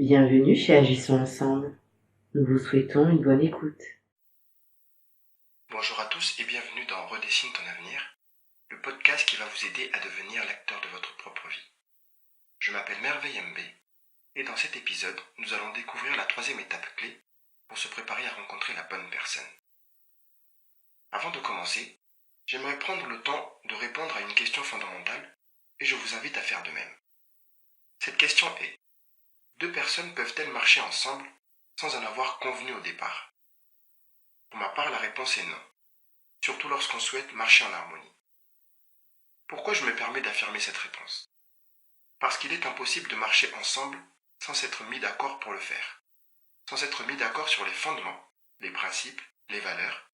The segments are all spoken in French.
Bienvenue chez Agissons Ensemble. Nous vous souhaitons une bonne écoute. Bonjour à tous et bienvenue dans Redessine ton avenir, le podcast qui va vous aider à devenir l'acteur de votre propre vie. Je m'appelle Merveille MB et dans cet épisode, nous allons découvrir la troisième étape clé pour se préparer à rencontrer la bonne personne. Avant de commencer, j'aimerais prendre le temps de répondre à une question fondamentale et je vous invite à faire de même. Cette question est: deux personnes peuvent-elles marcher ensemble sans en avoir convenu au départ? Pour ma part, la réponse est non, surtout lorsqu'on souhaite marcher en harmonie. Pourquoi je me permets d'affirmer cette réponse? Parce qu'il est impossible de marcher ensemble sans s'être mis d'accord pour le faire, sans s'être mis d'accord sur les fondements, les principes, les valeurs,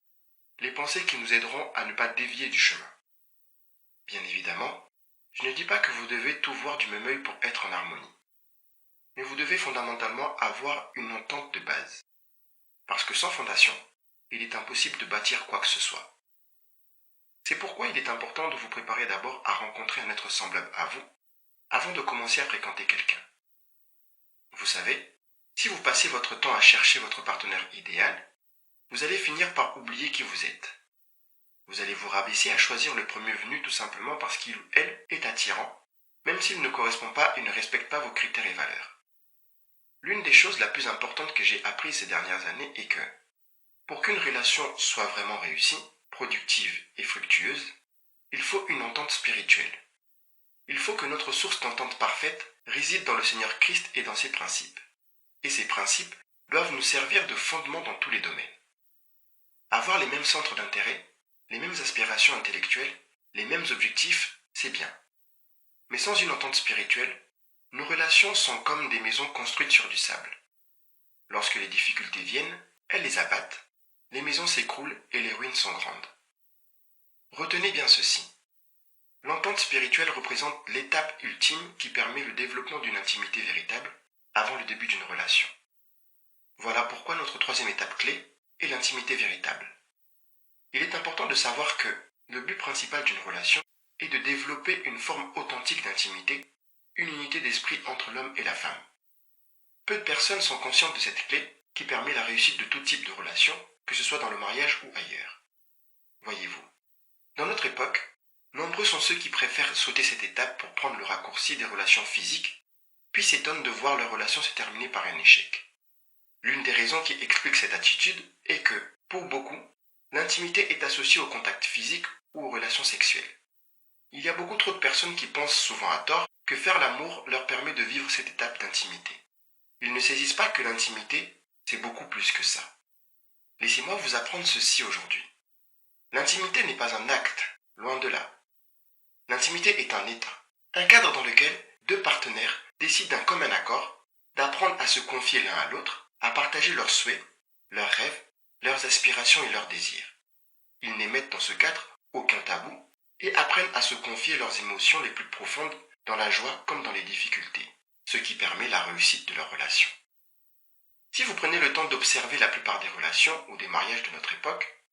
les pensées qui nous aideront à ne pas dévier du chemin. Bien évidemment, je ne dis pas que vous devez tout voir du même œil pour être en harmonie, mais vous devez fondamentalement avoir une entente de base, parce que sans fondation, il est impossible de bâtir quoi que ce soit. C'est pourquoi il est important de vous préparer d'abord à rencontrer un être semblable à vous, avant de commencer à fréquenter quelqu'un. Vous savez, si vous passez votre temps à chercher votre partenaire idéal, vous allez finir par oublier qui vous êtes. Vous allez vous rabaisser à choisir le premier venu tout simplement parce qu'il ou elle est attirant, même s'il ne correspond pas et ne respecte pas vos critères et valeurs. L'une des choses la plus importantes que j'ai apprises ces dernières années est que, pour qu'une relation soit vraiment réussie, productive et fructueuse, il faut une entente spirituelle. Il faut que notre source d'entente parfaite réside dans le Seigneur Christ et dans ses principes. Et ces principes doivent nous servir de fondement dans tous les domaines. Avoir les mêmes centres d'intérêt, les mêmes aspirations intellectuelles, les mêmes objectifs, c'est bien. Mais sans une entente spirituelle, nos relations sont comme des maisons construites sur du sable. Lorsque les difficultés viennent, elles les abattent, les maisons s'écroulent et les ruines sont grandes. Retenez bien ceci. L'entente spirituelle représente l'étape ultime qui permet le développement d'une intimité véritable avant le début d'une relation. Voilà pourquoi notre troisième étape clé est l'intimité véritable. Il est important de savoir que le but principal d'une relation est de développer une forme authentique d'intimité, une unité d'esprit entre l'homme et la femme. Peu de personnes sont conscientes de cette clé qui permet la réussite de tout type de relation, que ce soit dans le mariage ou ailleurs. Voyez-vous, dans notre époque, nombreux sont ceux qui préfèrent sauter cette étape pour prendre le raccourci des relations physiques, puis s'étonnent de voir leur relation se terminer par un échec. L'une des raisons qui explique cette attitude est que, pour beaucoup, l'intimité est associée au contact physique ou aux relations sexuelles. Il y a beaucoup trop de personnes qui pensent souvent à tort que faire l'amour leur permet de vivre cette étape d'intimité. Ils ne saisissent pas que l'intimité, c'est beaucoup plus que ça. Laissez-moi vous apprendre ceci aujourd'hui. L'intimité n'est pas un acte, loin de là. L'intimité est un état, un cadre dans lequel deux partenaires décident d'un commun accord d'apprendre à se confier l'un à l'autre, à partager leurs souhaits, leurs rêves, leurs aspirations et leurs désirs. Ils n'émettent dans ce cadre aucun tabou et apprennent à se confier leurs émotions les plus profondes dans la joie comme dans les difficultés, ce qui permet la réussite de leur relation. Si vous prenez le temps d'observer la plupart des relations ou des mariages de notre époque,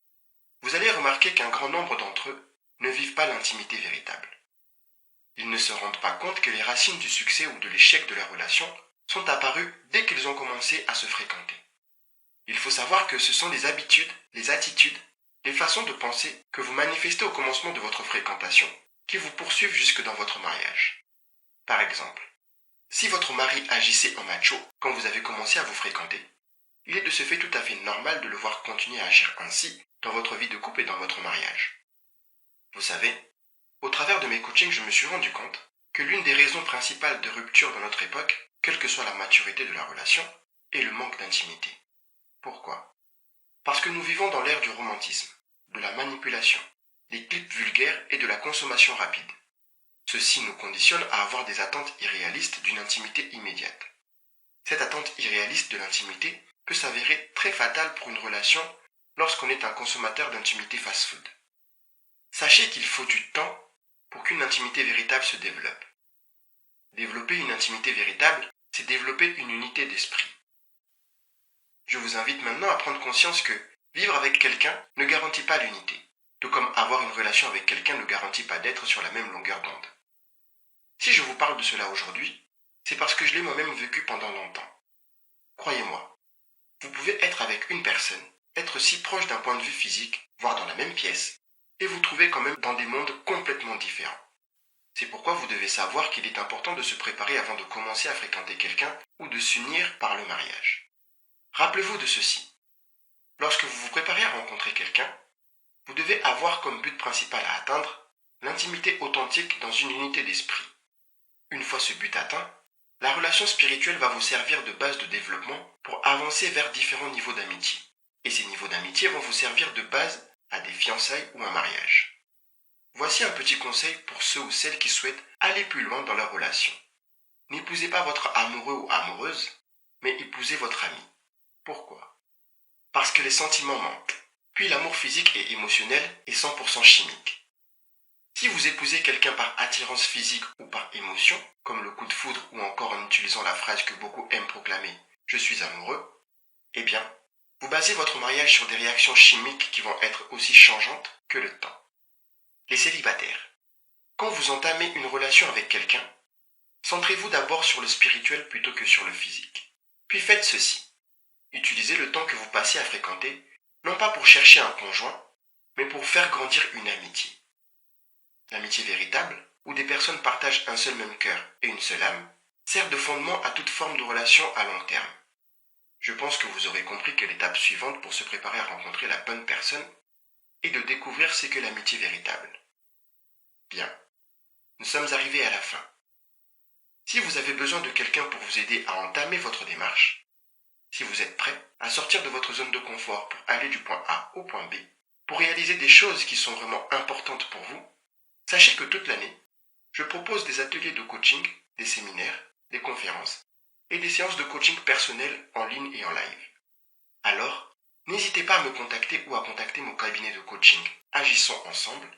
vous allez remarquer qu'un grand nombre d'entre eux ne vivent pas l'intimité véritable. Ils ne se rendent pas compte que les racines du succès ou de l'échec de leur relation sont apparues dès qu'ils ont commencé à se fréquenter. Il faut savoir que ce sont les habitudes, les attitudes, les façons de penser que vous manifestez au commencement de votre fréquentation qui vous poursuivent jusque dans votre mariage. Par exemple, si votre mari agissait en macho quand vous avez commencé à vous fréquenter, il est de ce fait tout à fait normal de le voir continuer à agir ainsi dans votre vie de couple et dans votre mariage. Vous savez, au travers de mes coachings, je me suis rendu compte que l'une des raisons principales de rupture dans notre époque, quelle que soit la maturité de la relation, est le manque d'intimité. Pourquoi? Parce que nous vivons dans l'ère du romantisme, de la manipulation, des clips vulgaires et de la consommation rapide. Ceci nous conditionne à avoir des attentes irréalistes d'une intimité immédiate. Cette attente irréaliste de l'intimité peut s'avérer très fatale pour une relation lorsqu'on est un consommateur d'intimité fast-food. Sachez qu'il faut du temps pour qu'une intimité véritable se développe. Développer une intimité véritable, c'est développer une unité d'esprit. Je vous invite maintenant à prendre conscience que vivre avec quelqu'un ne garantit pas l'unité, tout comme avoir une relation avec quelqu'un ne garantit pas d'être sur la même longueur d'onde. Si je vous parle de cela aujourd'hui, c'est parce que je l'ai moi-même vécu pendant longtemps. croyez-moi, vous pouvez être avec une personne, être si proche d'un point de vue physique, voire dans la même pièce, et vous trouver quand même dans des mondes complètement différents. C'est pourquoi vous devez savoir qu'il est important de se préparer avant de commencer à fréquenter quelqu'un ou de s'unir par le mariage. Rappelez-vous de ceci. Lorsque vous vous préparez à rencontrer quelqu'un, vous devez avoir comme but principal à atteindre l'intimité authentique dans une unité d'esprit. Une fois ce but atteint, la relation spirituelle va vous servir de base de développement pour avancer vers différents niveaux d'amitié. Et ces niveaux d'amitié vont vous servir de base à des fiançailles ou un mariage. Voici un petit conseil pour ceux ou celles qui souhaitent aller plus loin dans leur relation. N'épousez pas votre amoureux ou amoureuse, mais épousez votre ami. Pourquoi ? Parce que les sentiments manquent. Puis l'amour physique et émotionnel est 100% chimique. Si vous épousez quelqu'un par attirance physique ou par émotion, comme le coup de foudre ou encore en utilisant la phrase que beaucoup aiment proclamer « je suis amoureux », eh bien, vous basez votre mariage sur des réactions chimiques qui vont être aussi changeantes que le temps. Les célibataires. Quand vous entamez une relation avec quelqu'un, centrez-vous d'abord sur le spirituel plutôt que sur le physique. Puis faites ceci. Utilisez le temps que vous passez à fréquenter, non pas pour chercher un conjoint, mais pour faire grandir une amitié. L'amitié véritable, où des personnes partagent un seul même cœur et une seule âme, sert de fondement à toute forme de relation à long terme. Je pense que vous aurez compris que l'étape suivante pour se préparer à rencontrer la bonne personne est de découvrir ce qu'est l'amitié véritable. Bien, nous sommes arrivés à la fin. Si vous avez besoin de quelqu'un pour vous aider à entamer votre démarche, si vous êtes prêt à sortir de votre zone de confort pour aller du point A au point B, pour réaliser des choses qui sont vraiment importantes pour vous, sachez que toute l'année, je propose des ateliers de coaching, des séminaires, des conférences et des séances de coaching personnel en ligne et en live. Alors, n'hésitez pas à me contacter ou à contacter mon cabinet de coaching Agissons ensemble.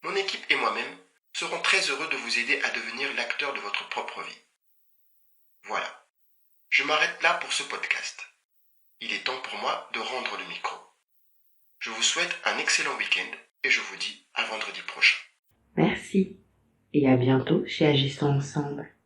Mon équipe et moi-même serons très heureux de vous aider à devenir l'acteur de votre propre vie. Voilà, je m'arrête là pour ce podcast. Il est temps pour moi de rendre le micro. Je vous souhaite un excellent week-end et je vous dis à vendredi prochain. Merci et à bientôt chez Agissons ensemble.